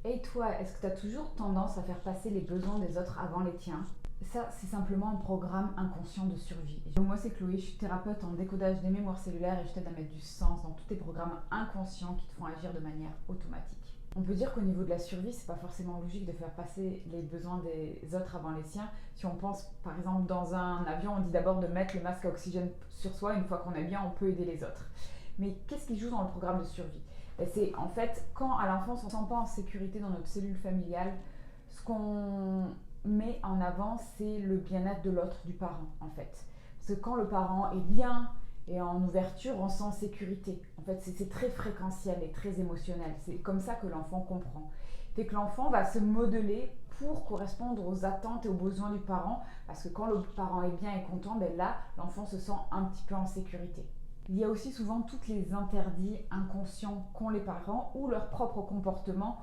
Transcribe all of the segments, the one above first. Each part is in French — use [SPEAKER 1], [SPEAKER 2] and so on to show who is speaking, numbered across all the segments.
[SPEAKER 1] Et toi, est-ce que tu as toujours tendance à faire passer les besoins des autres avant les tiens? Ça, c'est simplement un programme inconscient de survie. Moi, c'est Chloé, je suis thérapeute en décodage des mémoires cellulaires et je t'aide à mettre du sens dans tous tes programmes inconscients qui te font agir de manière automatique. On peut dire qu'au niveau de la survie, c'est pas forcément logique de faire passer les besoins des autres avant les siens. Si on pense, par exemple, dans un avion, on dit d'abord de mettre le masque à oxygène sur soi. Une fois qu'on est bien, on peut aider les autres. Mais qu'est-ce qui joue dans le programme de survie? C'est en fait quand à l'enfance on ne se sent pas en sécurité dans notre cellule familiale, ce qu'on met en avant c'est le bien-être de l'autre, du parent en fait. Parce que quand le parent est bien et en ouverture, on sent sécurité. En fait, c'est très fréquentiel et très émotionnel. C'est comme ça que l'enfant comprend. Fait que l'enfant va se modeler pour correspondre aux attentes et aux besoins du parent, parce que quand le parent est bien et content, ben là, l'enfant se sent un petit peu en sécurité. Il y a aussi souvent tous les interdits inconscients qu'ont les parents ou leur propre comportement,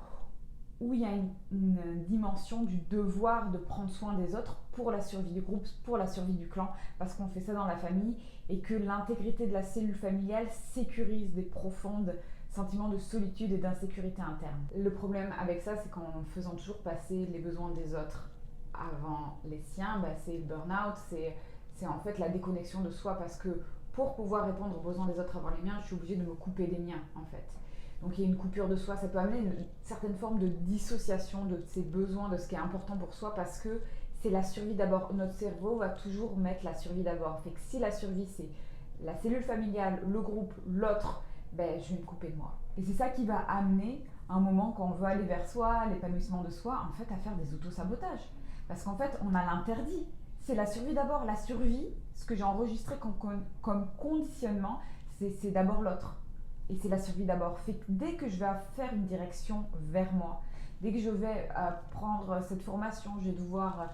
[SPEAKER 1] où il y a une dimension du devoir de prendre soin des autres pour la survie du groupe, pour la survie du clan, parce qu'on fait ça dans la famille et que l'intégrité de la cellule familiale sécurise des profondes sentiments de solitude et d'insécurité interne. Le problème avec ça, c'est qu'en faisant toujours passer les besoins des autres avant les siens, c'est le burn-out, c'est en fait la déconnexion de soi, parce que pour pouvoir répondre aux besoins des autres avant les miens, je suis obligée de me couper des miens en fait. Donc il y a une coupure de soi, ça peut amener une certaine forme de dissociation de ses besoins, de ce qui est important pour soi, parce que c'est la survie d'abord. Notre cerveau va toujours mettre la survie d'abord. Fait que si la survie c'est la cellule familiale, le groupe, l'autre, je vais me couper de moi. Et c'est ça qui va amener un moment quand on veut aller vers soi, l'épanouissement de soi, en fait à faire des autosabotages. Parce qu'en fait on a l'interdit. C'est la survie d'abord. La survie, ce que j'ai enregistré comme conditionnement, c'est d'abord l'autre. Et c'est la survie d'abord. Fait que dès que je vais faire une direction vers moi, dès que je vais prendre cette formation, je vais devoir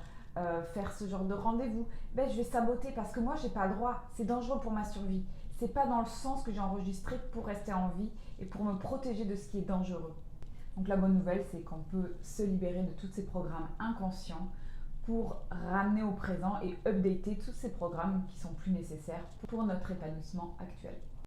[SPEAKER 1] faire ce genre de rendez-vous, je vais saboter parce que moi j'ai pas le droit. C'est dangereux pour ma survie. C'est pas dans le sens que j'ai enregistré pour rester en vie et pour me protéger de ce qui est dangereux. Donc la bonne nouvelle, c'est qu'on peut se libérer de tous ces programmes inconscients pour ramener au présent et updater tous ces programmes qui sont plus nécessaires pour notre épanouissement actuel.